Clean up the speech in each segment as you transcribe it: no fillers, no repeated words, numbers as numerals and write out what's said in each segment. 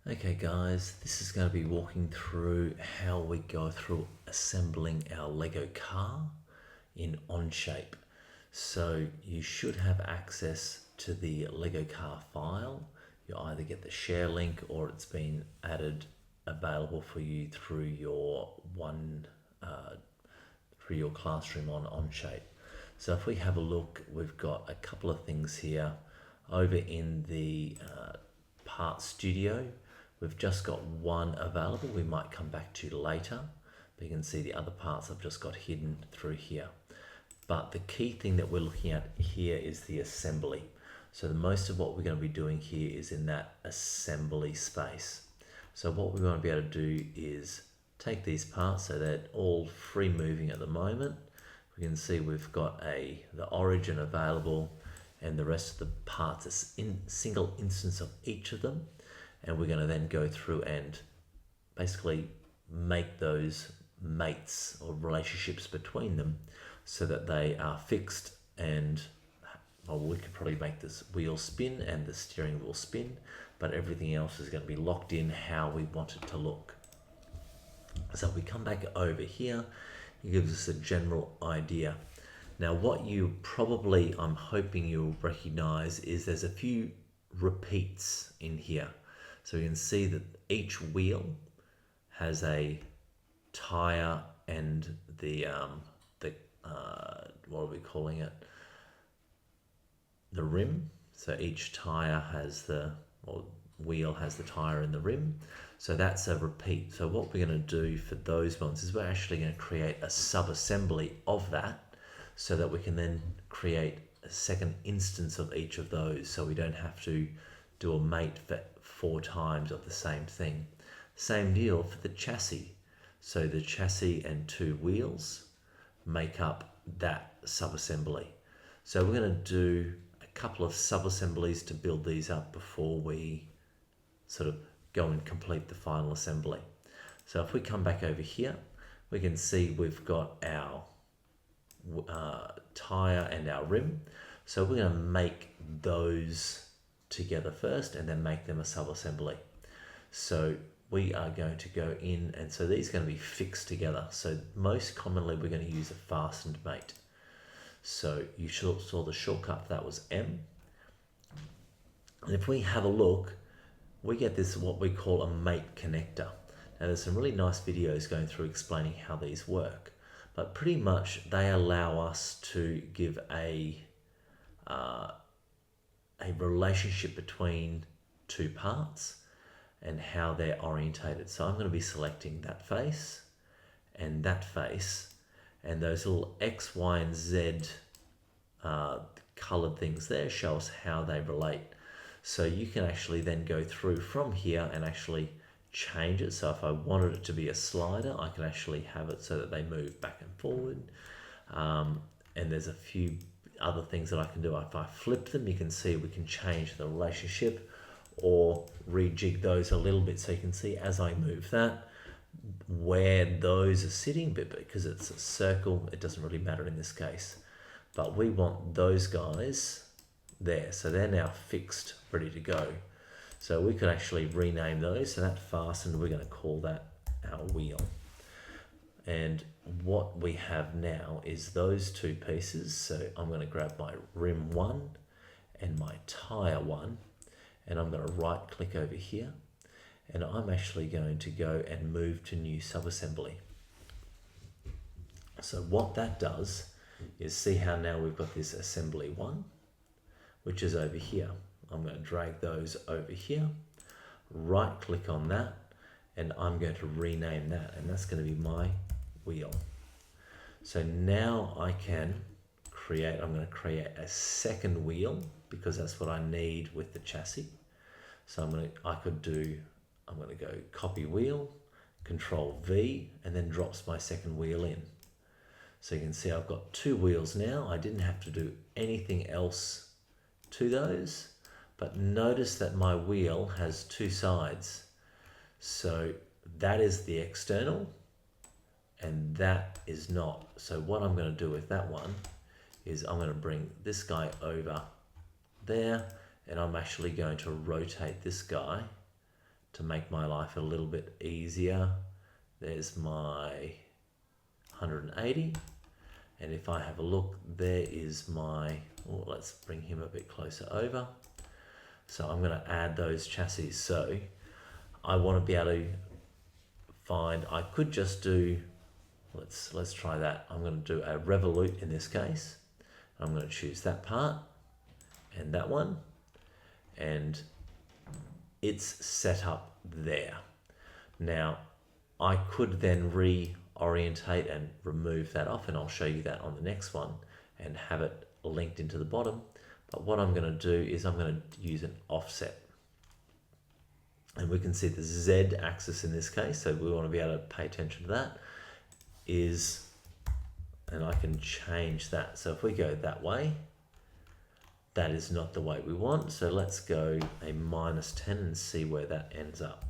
Okay guys, this is going to be walking through how we go through assembling our Lego car in OnShape. So you should have access to the Lego car file. You either get the share link or it's been added available for you through your through your classroom on OnShape. So if we have a look, we've got a couple of things here. Over in the part studio, we've just got one available. We might come back to later, but you can see the other parts I've just got hidden through here. But the key thing that we're looking at here is the assembly. So the most of what we're going to be doing here is in that assembly space. So what we want to be able to do is take these parts, so they're all free moving at the moment. We can see we've got the origin available, and the rest of the parts is in single instance of each of them, and we're going to then go through and basically make those mates or relationships between them so that they are fixed. And well, we could probably make this wheel spin and the steering wheel spin, but everything else is going to be locked in how we want it to look. So if we come back over here, it gives us a general idea. Now what you probably, I'm hoping you'll recognize, is there's a few repeats in here. So you can see that each wheel has a tire and the what are we calling it? The rim. So each tire has wheel has the tire and the rim. So that's a repeat. So what we're going to do for those ones is we're actually going to create a sub-assembly of that, so that we can then create a second instance of each of those, so we don't have to do a mate for 4 times of the same thing. Same deal for the chassis. So the chassis and 2 wheels make up that sub-assembly. So we're going to do a couple of sub-assemblies to build these up before we sort of go and complete the final assembly. So if we come back over here, we can see we've got our tire and our rim. So we're going to make those together first and then make them a sub-assembly. So we are going to go in, and so these are going to be fixed together. So most commonly we're going to use a fastened mate. So you saw the shortcut, that was M. And if we have a look, we get this, what we call a mate connector. Now there's some really nice videos going through explaining how these work, but pretty much they allow us to give a relationship between 2 parts and how they're orientated. So I'm going to be selecting that face and that face, and those little X, Y, and Z colored things there show us how they relate. So you can actually then go through from here and actually change it. So if I wanted it to be a slider, I can actually have it so that they move back and forward. And there's a few other things that I can do. If I flip them, you can see we can change the relationship or rejig those a little bit, so you can see as I move that, where those are sitting, but because it's a circle, it doesn't really matter in this case. But we want those guys there, so they're now fixed, ready to go. So we could actually rename those. So that fastened, we're going to call that our wheel. And what we have now is those 2 pieces. So I'm going to grab my rim 1 and my tire 1, and I'm going to right click over here, and I'm actually going to go and move to new subassembly. So what that does is, see how now we've got this assembly 1, which is over here. I'm going to drag those over here, right click on that, and I'm going to rename that, and that's going to be my wheel. So now I can create, I'm going to create a second wheel, because that's what I need with the chassis. So I'm going to go copy wheel, Control V, and then drops my second wheel in. So you can see I've got 2 wheels now. I didn't have to do anything else to those, but notice that my wheel has 2 sides. So that is the external and that is not. So what I'm going to do with that one is I'm going to bring this guy over there, and I'm actually going to rotate this guy to to make my life a little bit easier, there's my 180. And if I have a look, there is my, oh, let's bring him a bit closer over. So I'm going to add those chassis. So I want to be able to find, I could just do, let's try that. I'm going to do a revolute in this case. I'm going to choose that part and that one, and it's set up there. Now I could then reorientate and remove that off, and I'll show you that on the next one and have it linked into the bottom. But what I'm going to do is I'm going to use an offset, and we can see the Z axis in this case, so we want to be able to pay attention to that, is, and I can change that. So if we go that way, that is not the way we want. So let's go a -10 and see where that ends up.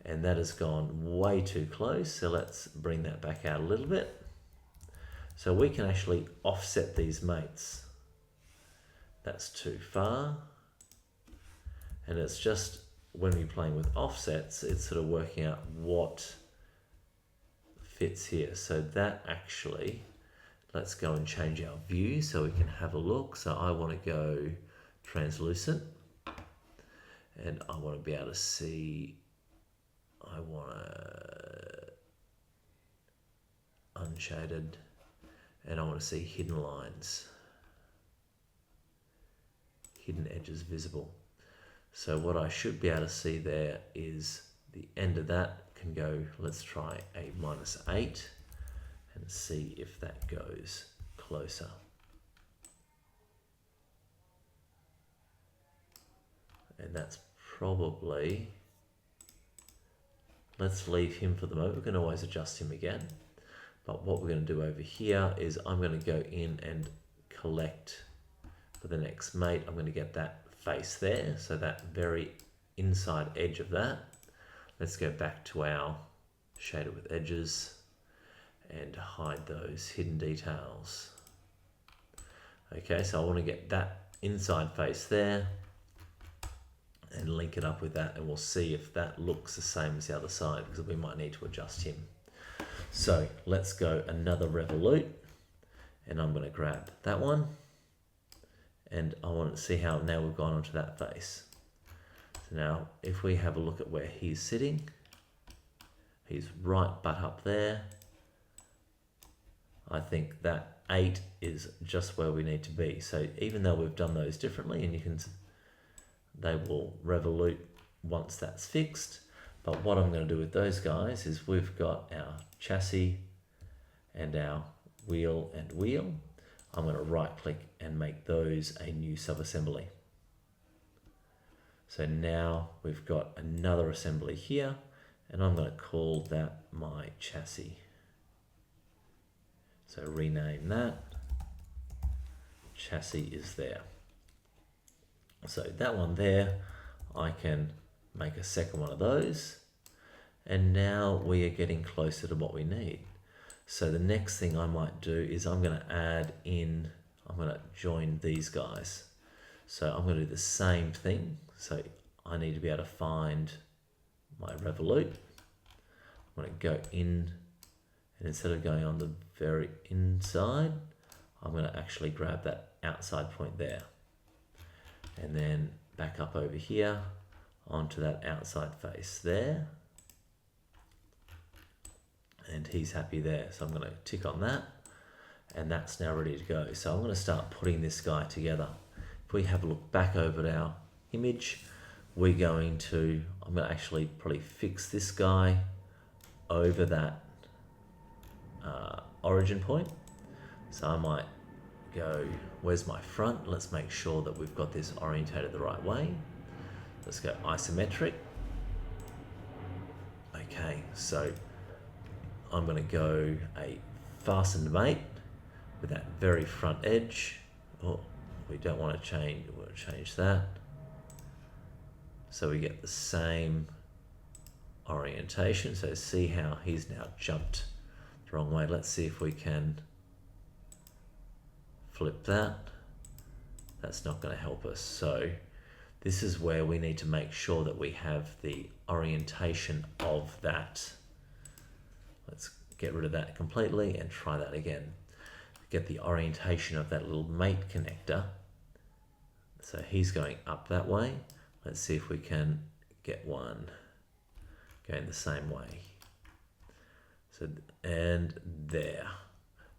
And that has gone way too close. So let's bring that back out a little bit. So we can actually offset these mates. That's too far. And it's just, when we're playing with offsets, it's sort of working out what fits here. So that actually, let's go and change our view so we can have a look. So I want to go translucent, and I want to be able to see, I want to unshaded, and I want to see hidden lines, hidden edges visible. So what I should be able to see there is the end of that can go, let's try a -8 and see if that goes closer. And that's probably, let's leave him for the moment. We can always adjust him again. But what we're going to do over here is I'm going to go in and collect for the next mate. I'm going to get that face there, so that very inside edge of that. Let's go back to our shader with edges and hide those hidden details. Okay, so I want to get that inside face there and link it up with that, and we'll see if that looks the same as the other side, because we might need to adjust him. So let's go another revolute, and I'm going to grab that one, and I want to see how now we've gone onto that face. So now if we have a look at where he's sitting, he's right butt up there. I think that 8 is just where we need to be. So even though we've done those differently, and you can, they will revolute once that's fixed. But what I'm going to do with those guys is we've got our chassis and our wheel and wheel. I'm going to right click and make those a new subassembly. So now we've got another assembly here, and I'm going to call that my chassis. So rename that. Chassis is there. So that one there, I can make a second one of those, and now we are getting closer to what we need. So the next thing I might do is I'm going to add in, I'm going to join these guys. So I'm going to do the same thing. So I need to be able to find my revolute. I'm going to go in, and instead of going on the very inside, I'm going to actually grab that outside point there, and then back up over here onto that outside face there, and he's happy there. So I'm going to tick on that, and that's now ready to go. So I'm going to start putting this guy together. If we have a look back over at our image, I'm going to actually probably fix this guy over that origin point. So I might go, where's my front? Let's make sure that we've got this orientated the right way. Let's go isometric. Okay, so I'm going to go a fastened mate with that very front edge. Oh, we don't want to change, we'll change that. So we get the same orientation. So see how he's now jumped the wrong way. Let's see if we can flip that. That's not going to help us. So This is where we need to make sure that we have the orientation of that. Let's get rid of that completely and try that again. Get the orientation of that little mate connector. So he's going up that way. Let's see if we can get one going the same way. So, and there.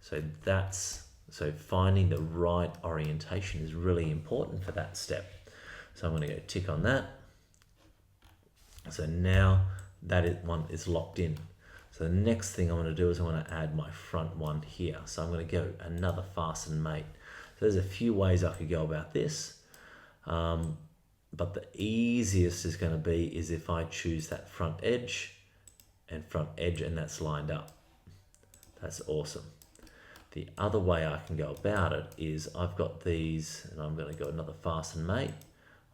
So finding the right orientation is really important for that step. So I'm going to go tick on that. So now that one is locked in. So the next thing I'm going to do is I want to add my front one here. So I'm going to go another fasten mate. So there's a few ways I could go about this. But the easiest is going to be is if I choose that front edge and that's lined up. That's awesome. The other way I can go about it is I've got these, and I'm going to go another fasten mate.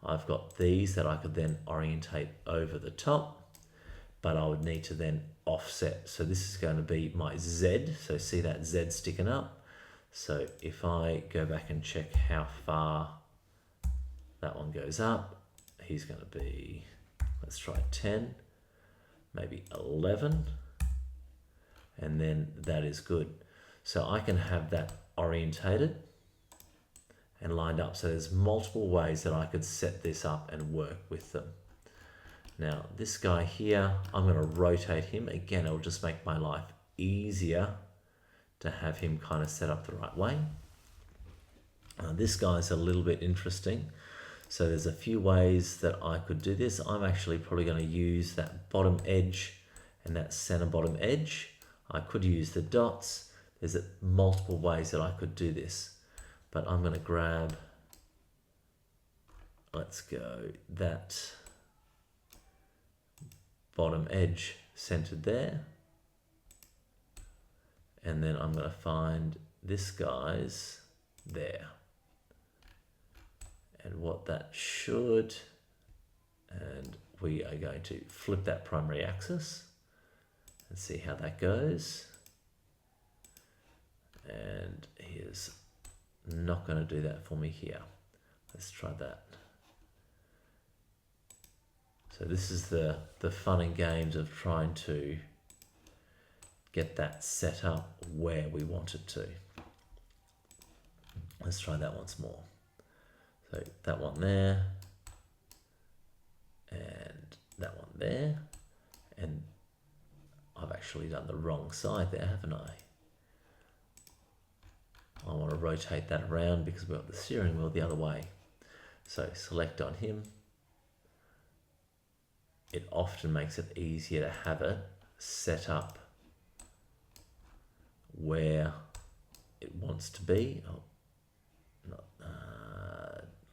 I've got these that I could then orientate over the top, but I would need to then offset. So this is going to be my Z. So see that Z sticking up. So if I go back and check how far that one goes up, he's going to be, let's try 10, maybe 11, and then that is good. So I can have that orientated and lined up. So there's multiple ways that I could set this up and work with them. Now this guy here, I'm going to rotate him. Again, it'll just make my life easier to have him kind of set up the right way. This guy's a little bit interesting. So there's a few ways that I could do this. I'm actually probably going to use that bottom edge and that center bottom edge. I could use the dots. There's multiple ways that I could do this, but I'm going to grab, let's go that bottom edge centered there. And then I'm going to find this guy's there. And what that should, and we are going to flip that primary axis and see how that goes. And he is not going to do that for me here. Let's try that. So this is the fun and games of trying to get that set up where we want it to. Let's try that once more. So that one there, and that one there, and I've actually done the wrong side there, haven't I? I want to rotate that around because we've got the steering wheel the other way. So select on him. It often makes it easier to have it set up where it wants to be. Oh,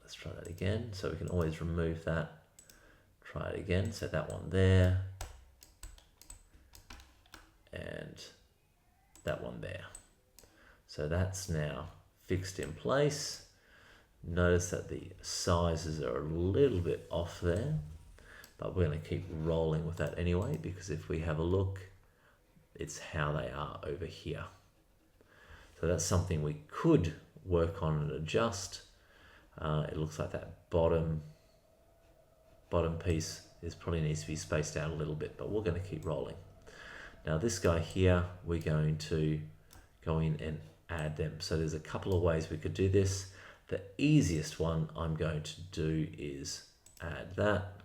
let's try that again. So we can always remove that. Try it again. So that one there, and that one there. So that's now fixed in place. Notice that the sizes are a little bit off there, but we're going to keep rolling with that anyway, because if we have a look, it's how they are over here. So that's something we could work on and adjust. It looks like that bottom piece probably needs to be spaced out a little bit, but we're going to keep rolling. Now this guy here, we're going to go in and add them. So there's a couple of ways we could do this. The easiest one I'm going to do is add that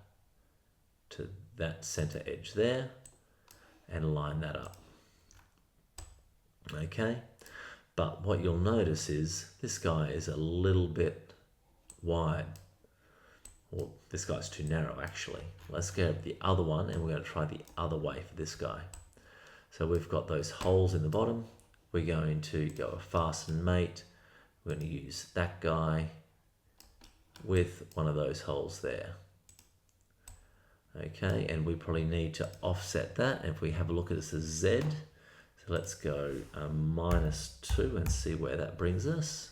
to that center edge there and line that up. Okay, but what you'll notice is this guy is a little bit wide. Well, this guy's too narrow actually. Let's go the other one and we're going to try the other way for this guy. So we've got those holes in the bottom. We're going to go a fasten mate. We're going to use that guy with one of those holes there. Okay, and we probably need to offset that. And if we have a look at this as Z, so let's go -2 and see where that brings us.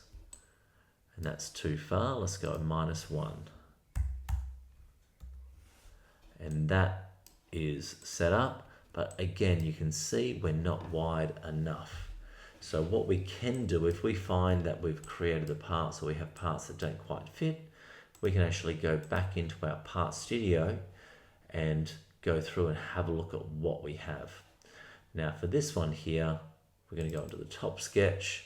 And that's too far. Let's go -1. And that is set up. But again, you can see we're not wide enough. So what we can do, if we find that we've created a part, so we have parts that don't quite fit, we can actually go back into our part studio and go through and have a look at what we have. Now for this one here, we're going to go into the top sketch.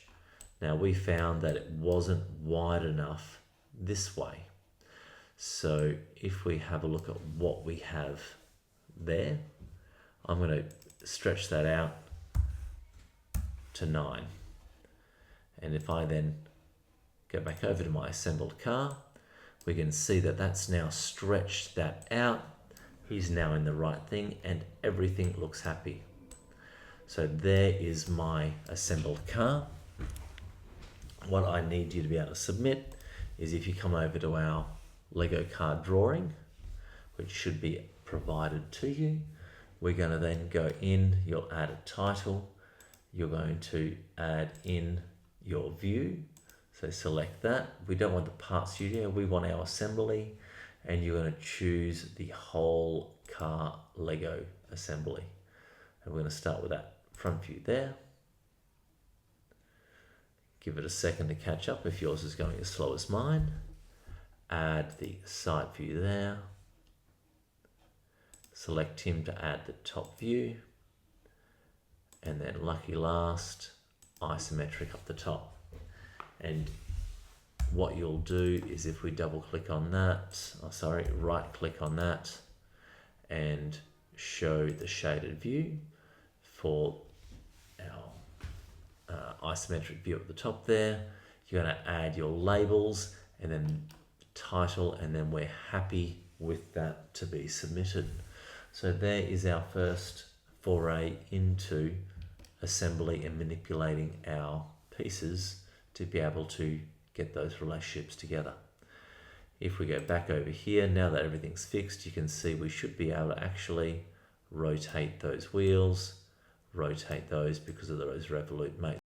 Now we found that it wasn't wide enough this way. So if we have a look at what we have there, I'm going to stretch that out to 9. And if I then go back over to my assembled car, we can see that that's now stretched that out. He's now in the right thing and everything looks happy. So there is my assembled car. What I need you to be able to submit is if you come over to our Lego car drawing, which should be provided to you, we're going to then go in, you'll add a title, you're going to add in your view. So select that. We don't want the part studio, we want our assembly, and you're going to choose the whole car Lego assembly. And we're going to start with that front view there. Give it a second to catch up if yours is going as slow as mine. Add the side view there. Select him to add the top view. And then lucky last, isometric up the top. And what you'll do is if we double click on that, right click on that and show the shaded view for our isometric view at the top there, you're going to add your labels and then title, and then we're happy with that to be submitted. So there is our first foray into assembly and manipulating our pieces to be able to get those relationships together. If we go back over here, now that everything's fixed, you can see we should be able to actually rotate those wheels, rotate those because of those revolute mates.